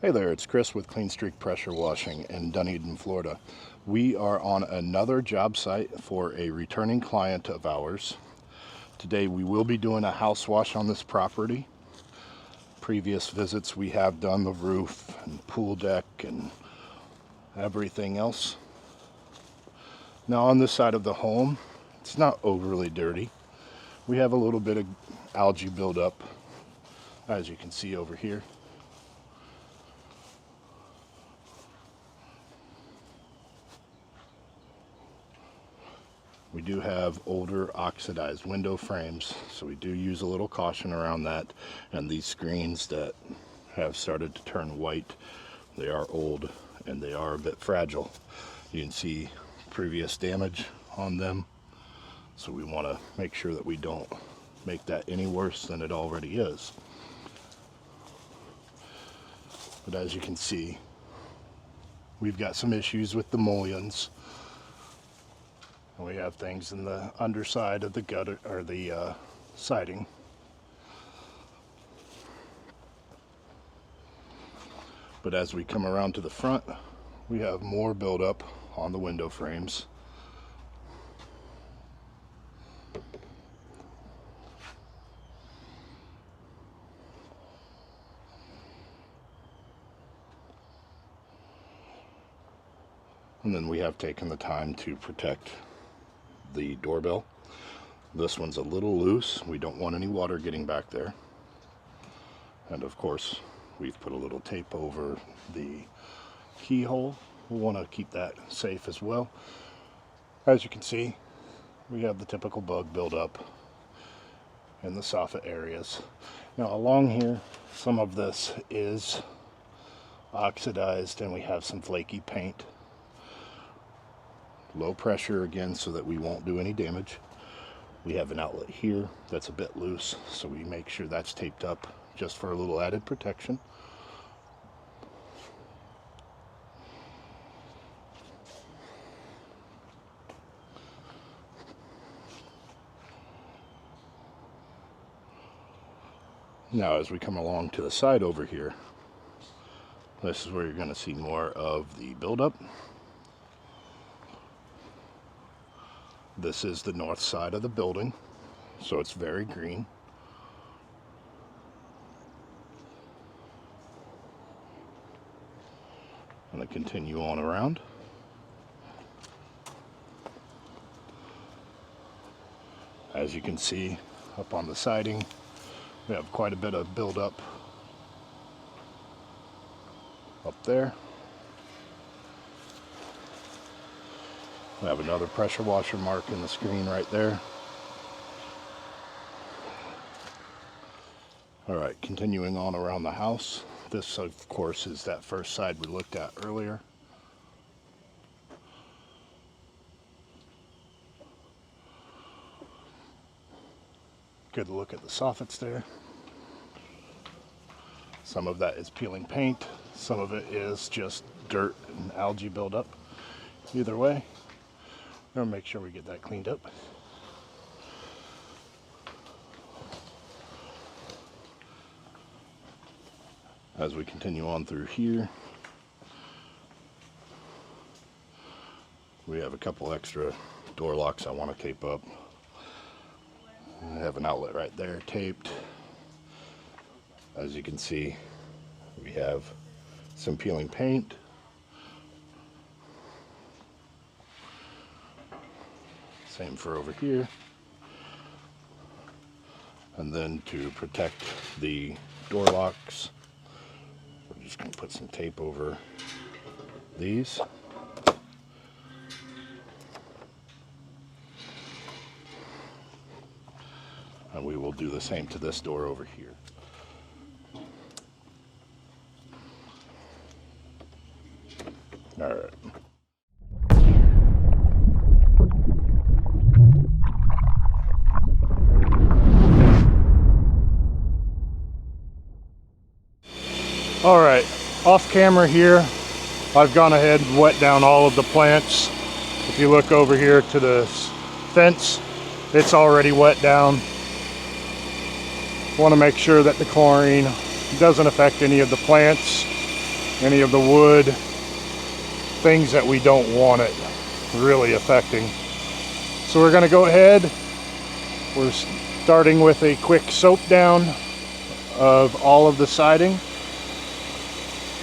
Hey there, it's Chris with Clean Streak Pressure Washing in Dunedin, Florida. We are on another job site for a returning client of ours. Today we will be doing a house wash on this property. Previous visits we have done the roof and pool deck and everything else. Now on this side of the home, it's not overly dirty. We have a little bit of algae buildup, as you can see over here. We do have older oxidized window frames, so we do use a little caution around that. And these screens that have started to turn white, they are old and they are a bit fragile. You can see previous damage on them, so we want to make sure that we don't make that any worse than it already is. But as you can see, we've got some issues with the mullions. And we have things in the underside of the gutter, or the siding. But as we come around to the front, we have more buildup on the window frames. And then we have taken the time to protect the doorbell. This one's a little loose. We don't want any water getting back there. And of course, we've put a little tape over the keyhole. We want to keep that safe as well. As you can see, we have the typical bug buildup in the soffit areas. Now along here, some of this is oxidized and we have some flaky paint. Low pressure again so that we won't do any damage. We have an outlet here that's a bit loose, so we make sure that's taped up just for a little added protection. Now as we come along to the side over here, this is where you're going to see more of the buildup. This is the north side of the building, so it's very green. I'm going to continue on around. As you can see, up on the siding, we have quite a bit of buildup up there. We have another pressure washer mark in the screen right there. Alright, continuing on around the house. This, of course, is that first side we looked at earlier. Good look at the soffits there. Some of that is peeling paint. Some of it is just dirt and algae buildup. Either way, we'll make sure we get that cleaned up. As we continue on through here, we have a couple extra door locks I want to tape up. I have an outlet right there taped. As you can see, we have some peeling paint. Same for over here. And then to protect the door locks, we're just going to put some tape over these. And we will do the same to this door over here. All right. All right, off camera here, I've gone ahead and wet down all of the plants. If you look over here to the fence, it's already wet down. Want to make sure that the chlorine doesn't affect any of the plants. any of the wood, things that we don't want it really affecting. So we're going to go ahead. We're starting with a quick soap down of all of the siding.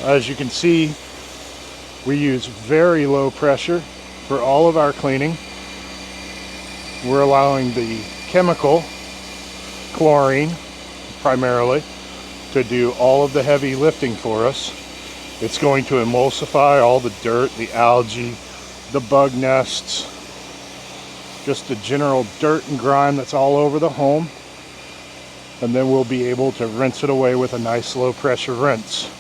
As you can see, we use very low pressure for all of our cleaning. We're allowing the chemical, chlorine primarily, to do all of the heavy lifting for us. It's going to emulsify all the dirt, the algae, the bug nests, just the general dirt and grime that's all over the home. And then we'll be able to rinse it away with a nice low pressure rinse.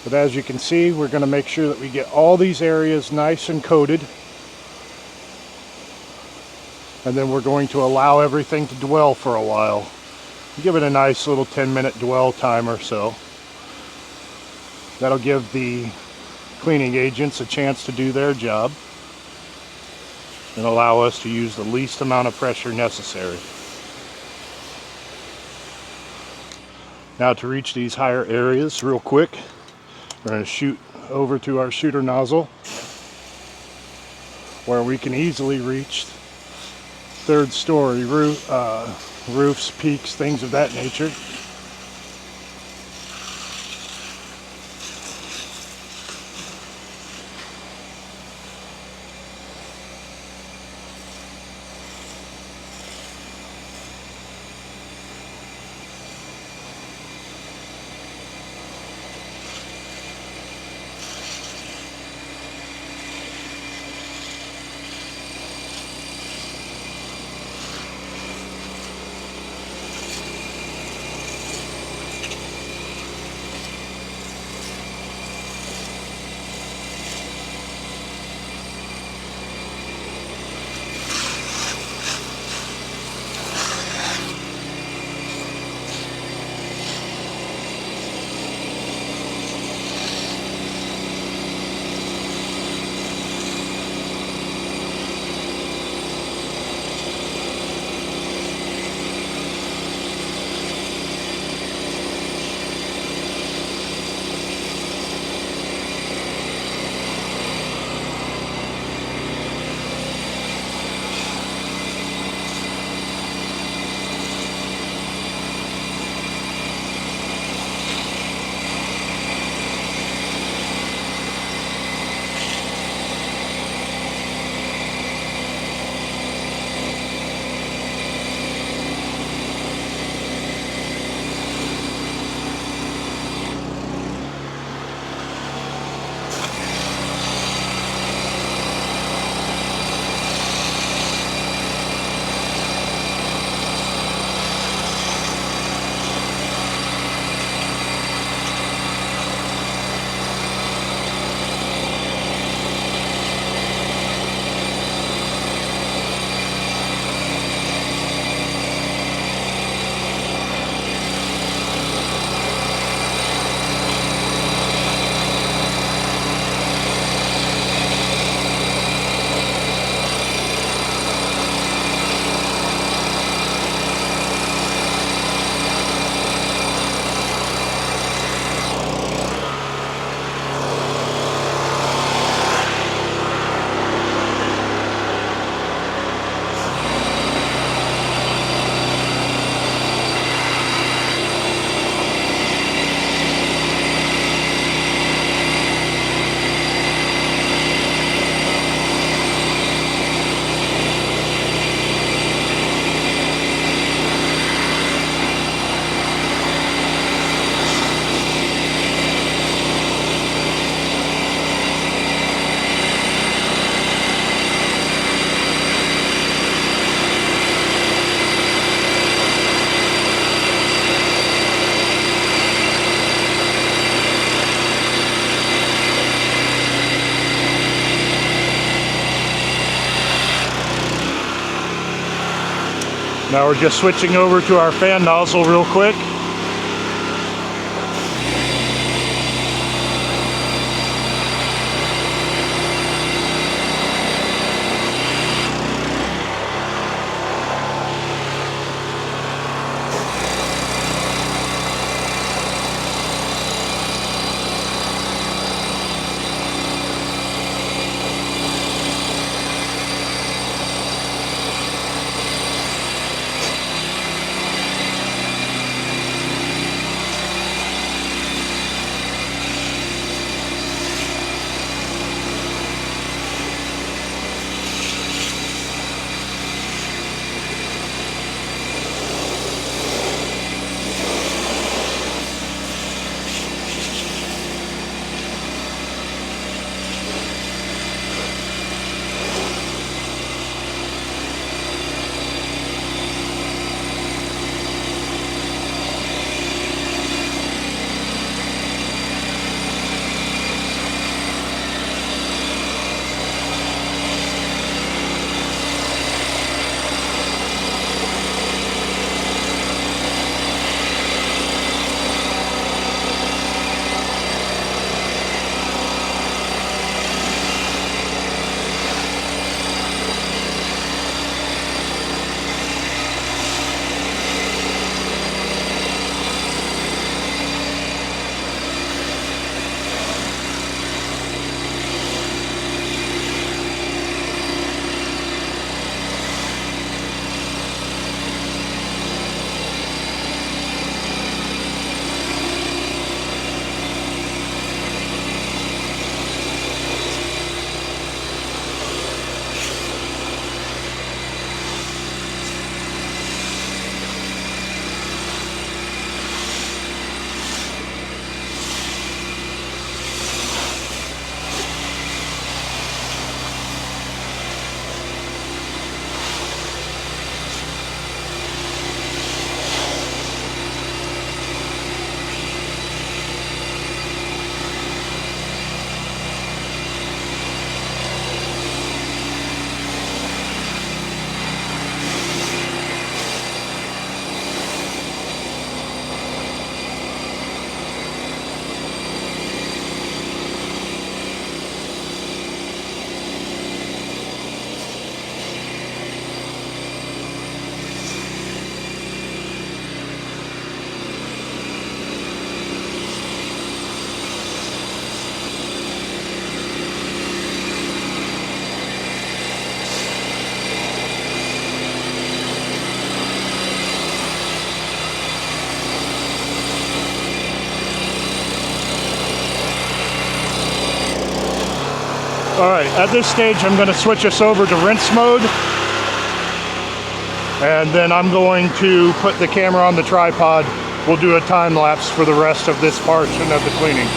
But as you can see, we're going to make sure that we get all these areas nice and coated. And then we're going to allow everything to dwell for a while. Give it a nice little 10-minute dwell time or so. That'll give the cleaning agents a chance to do their job and allow us to use the least amount of pressure necessary. Now to reach these higher areas real quick, we're going to shoot over to our shooter nozzle where we can easily reach third story roofs, peaks, things of that nature. Now we're just switching over to our fan nozzle real quick. Alright, at this stage I'm going to switch us over to rinse mode. And then I'm going to put the camera on the tripod. We'll do a time lapse for the rest of this portion of the cleaning.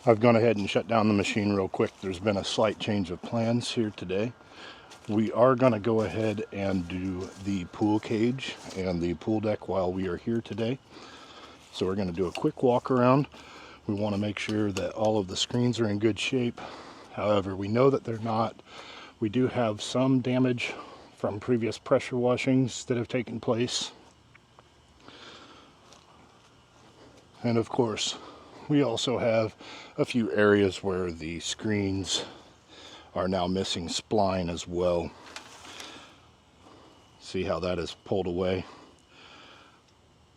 I've gone ahead and shut down the machine real quick. There's been a slight change of plans here today. We are going to go ahead and do the pool cage and the pool deck while we are here today. So we're going to do a quick walk around. We want to make sure that all of the screens are in good shape. However, we know that they're not. We do have some damage from previous pressure washings that have taken place. And of course, we also have a few areas where the screens are now missing spline as well. See how that is pulled away?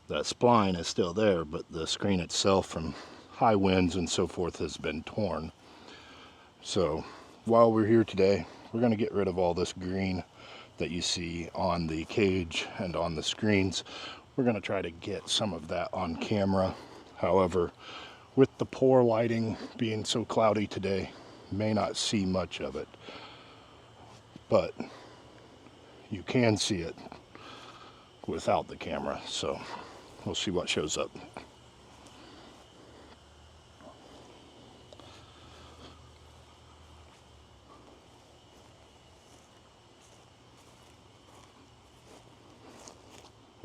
That spline is still there, but the screen itself from high winds and so forth has been torn. So while we're here today, we're going to get rid of all this green that you see on the cage and on the screens. We're going to try to get some of that on camera. However, with the poor lighting being so cloudy today, may not see much of it, but you can see it without the camera, so we'll see what shows up.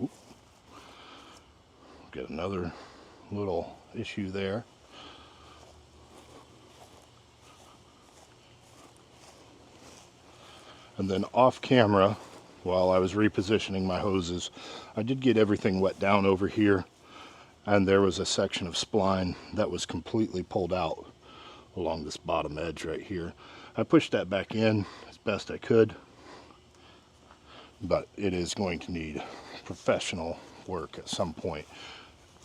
Oop. Get another little issue there. And then off camera, while I was repositioning my hoses, I did get everything wet down over here, and there was a section of spline that was completely pulled out along this bottom edge right here. I pushed that back in as best I could, but it is going to need professional work at some point,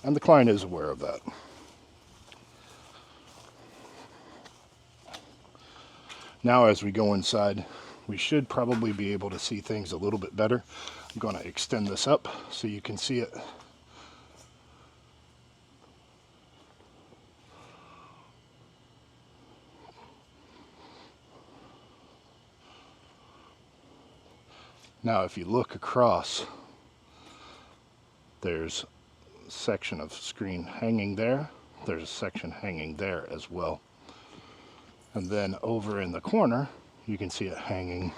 and the client is aware of that. Now as we go inside, we should probably be able to see things a little bit better. I'm going to extend this up so you can see it. Now if you look across, there's a section of screen hanging there. There's a section hanging there as well. And then over in the corner, you can see it hanging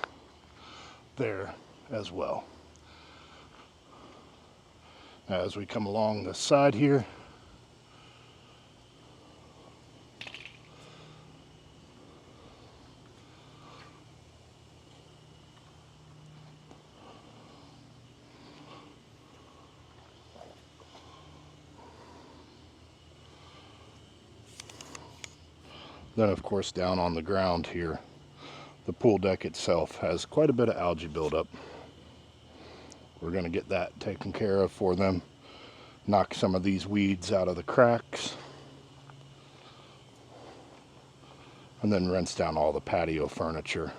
there as well. As we come along the side here, then of course down on the ground here, the pool deck itself has quite a bit of algae buildup. We're going to get that taken care of for them, knock some of these weeds out of the cracks, and then rinse down all the patio furniture.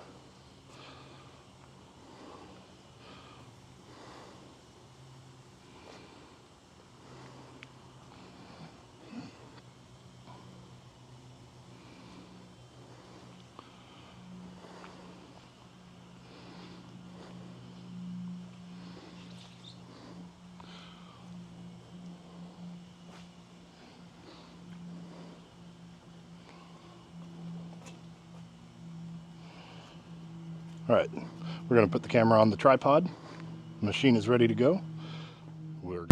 All right, we're going to put the camera on the tripod. The machine is ready to go. We're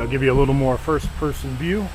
I'll give you a little more first-person view.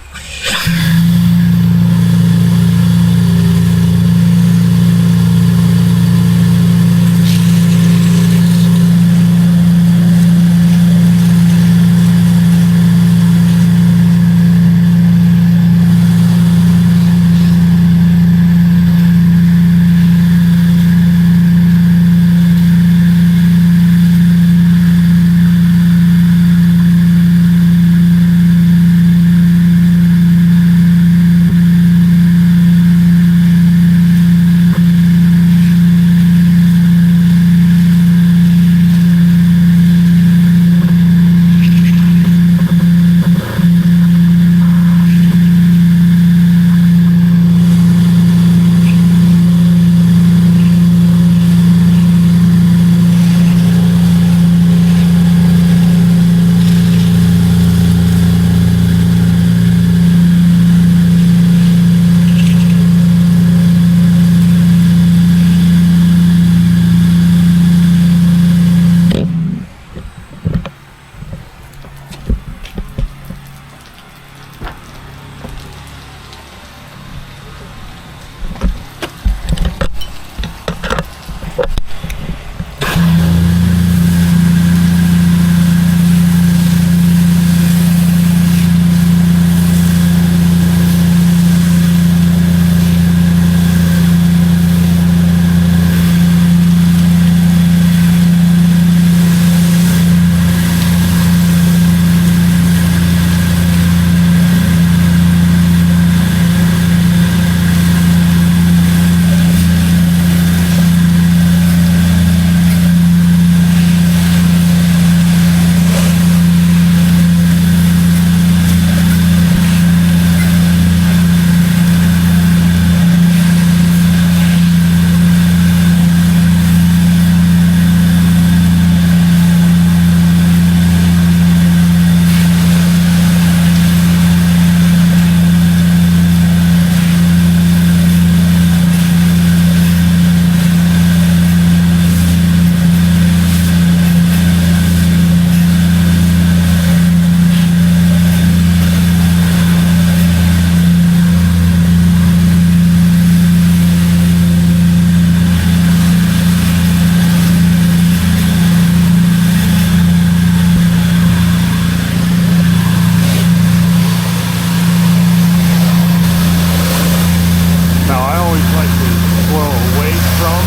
always like to flow away from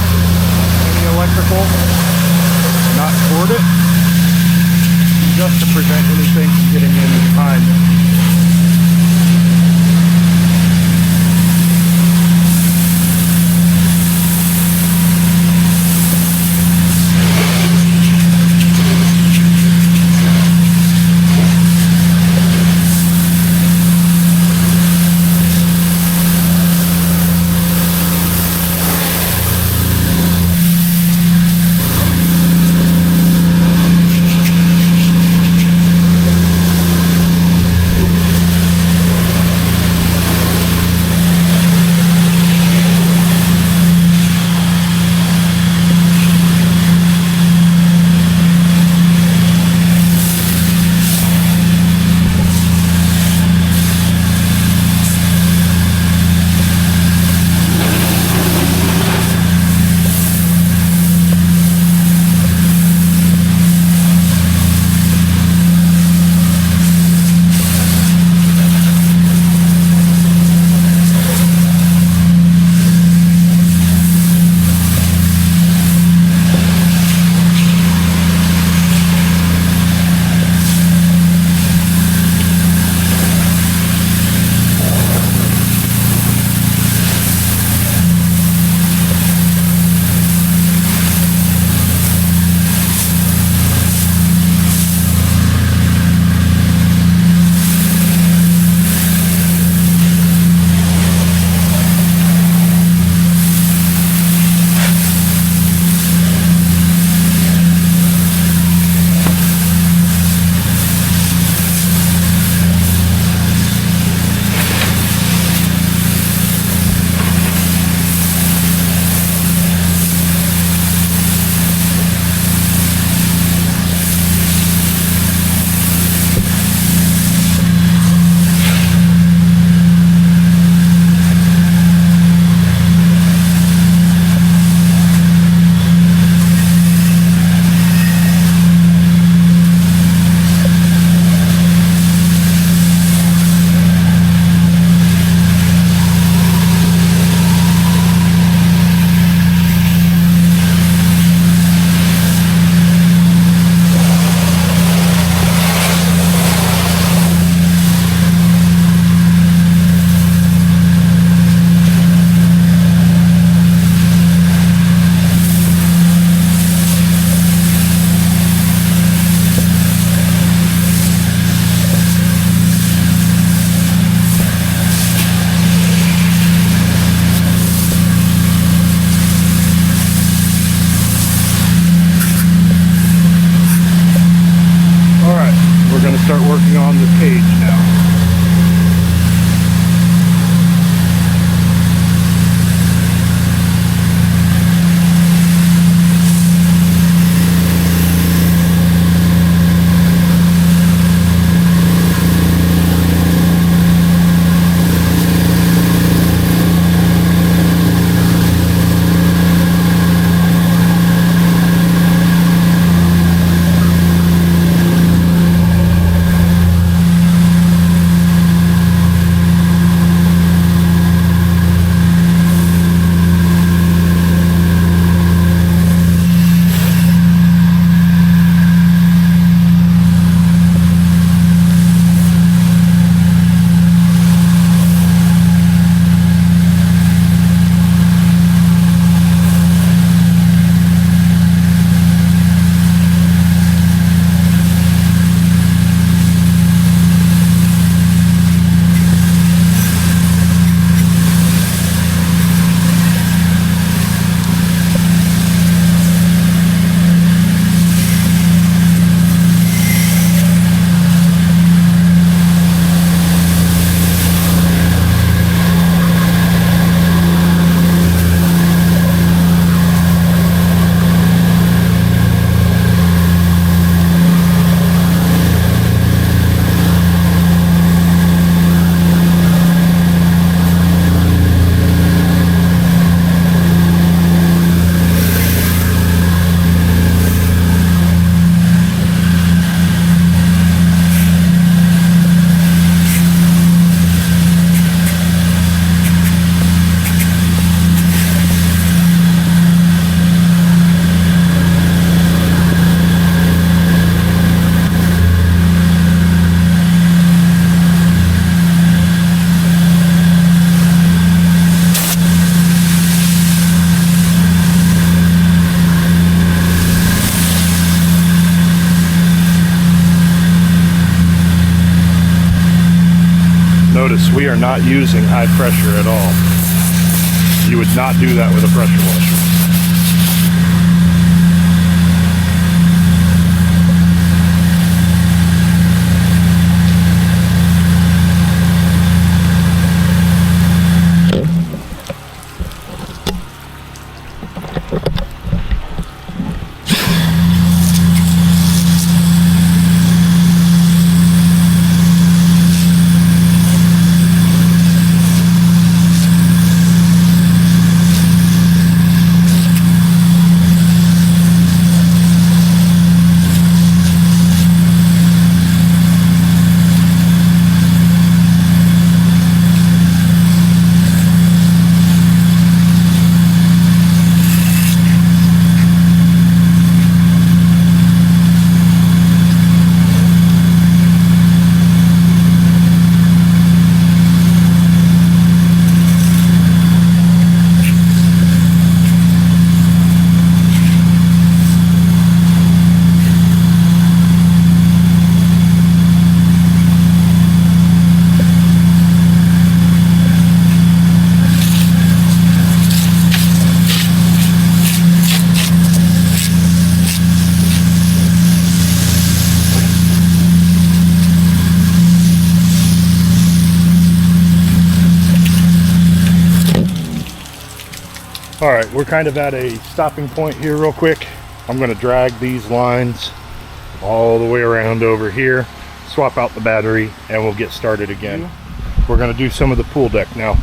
any electrical, not toward it, just to prevent anything from getting in behind it. Notice we are not using high pressure at all. You would not do that with a pressure washer. All right, we're kind of at a stopping point here real quick. I'm going to drag these lines all the way around over here, swap out the battery, and we'll get started again. We're going to do some of the pool deck now.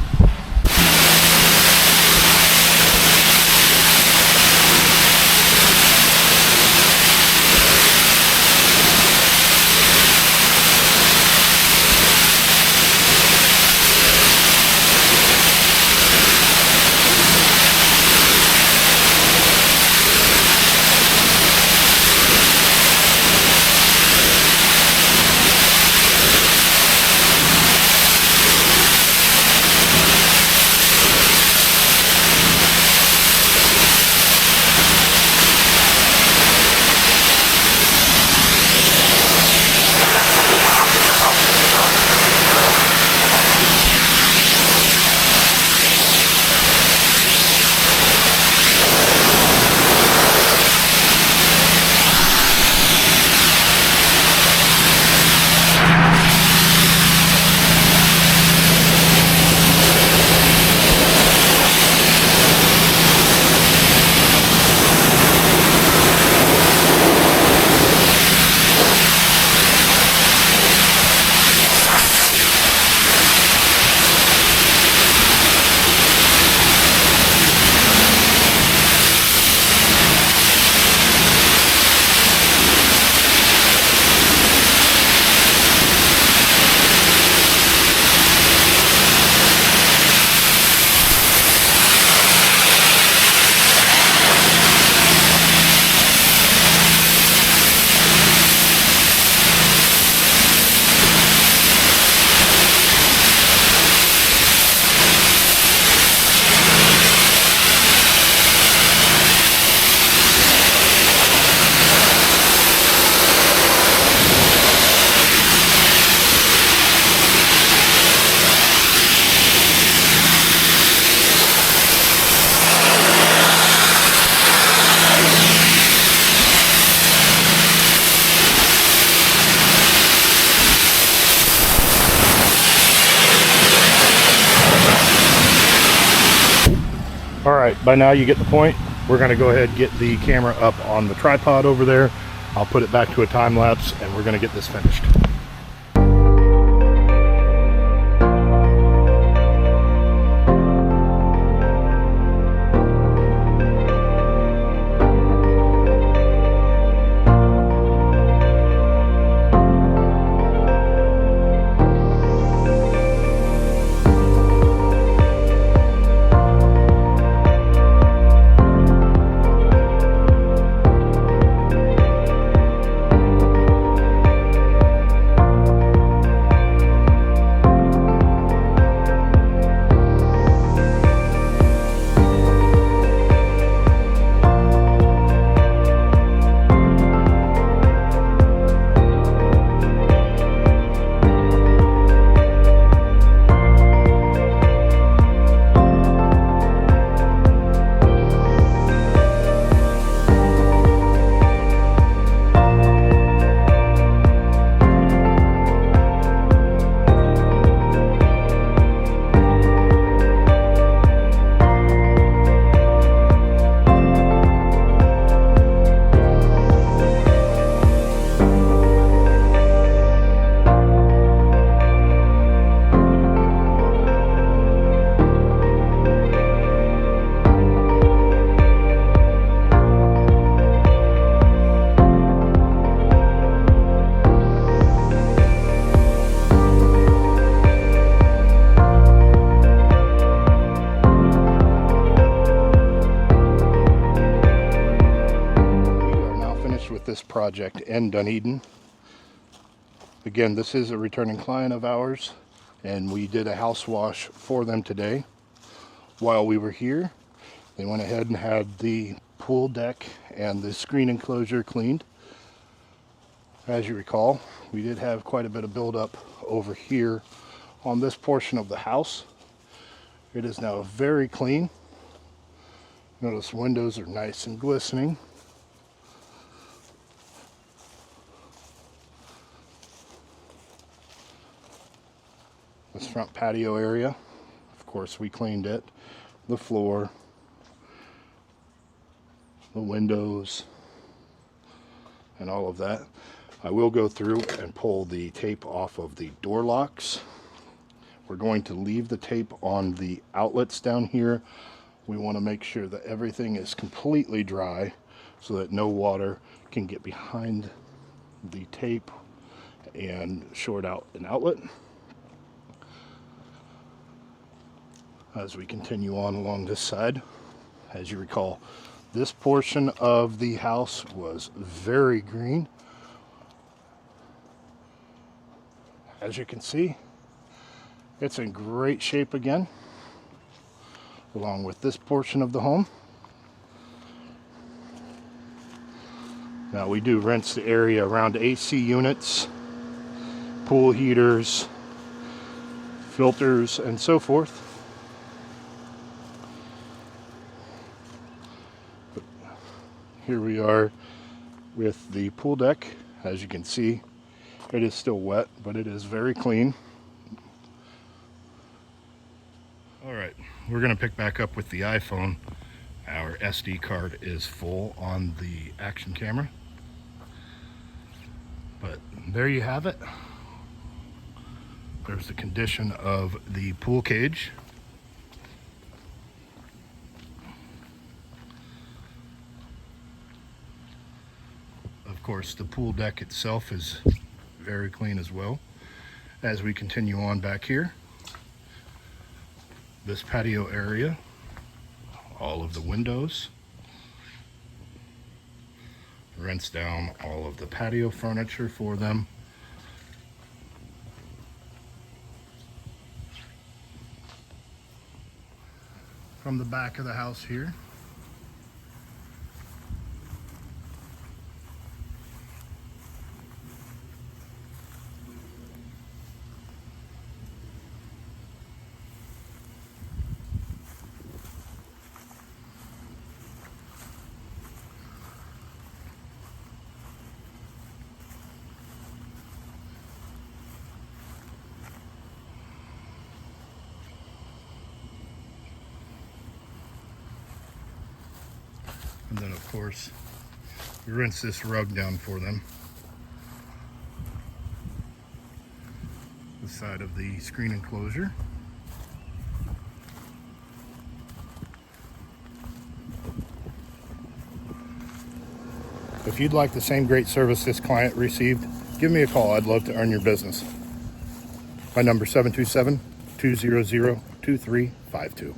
All right, by now you get the point. We're gonna go ahead and get the camera up on the tripod over there. I'll put it back to a time lapse and we're gonna get this finished. this project in Dunedin. Again, this is a returning client of ours, and we did a house wash for them today. While we were here, they went ahead and had the pool deck and the screen enclosure cleaned. As you recall, we did have quite a bit of buildup over here on this portion of the house. It is now very clean. Notice windows are nice and glistening. This front patio area, of course, we cleaned it. The floor, the windows, and all of that. I will go through and pull the tape off of the door locks. We're going to leave the tape on the outlets down here. We want to make sure that everything is completely dry so that no water can get behind the tape and short out an outlet. As we continue on along this side, as you recall, this portion of the house was very green. As you can see, it's in great shape again, along with this portion of the home. Now we do rinse the area around AC units, pool heaters, filters, and so forth. But here we are with the pool deck. As you can see, it is still wet, but it is very clean. All right, we're gonna pick back up with the iPhone. Our SD card is full on the action camera. But there you have it. There's the condition of the pool cage. Of course, the pool deck itself is very clean as well. As we continue on back here, this patio area, all of the windows, rinse down all of the patio furniture for them. From the back of the house here, and then of course we rinse this rug down for them. The side of the screen enclosure. If you'd like the same great service this client received, give me a call. I'd love to earn your business. My number 727-200-2352.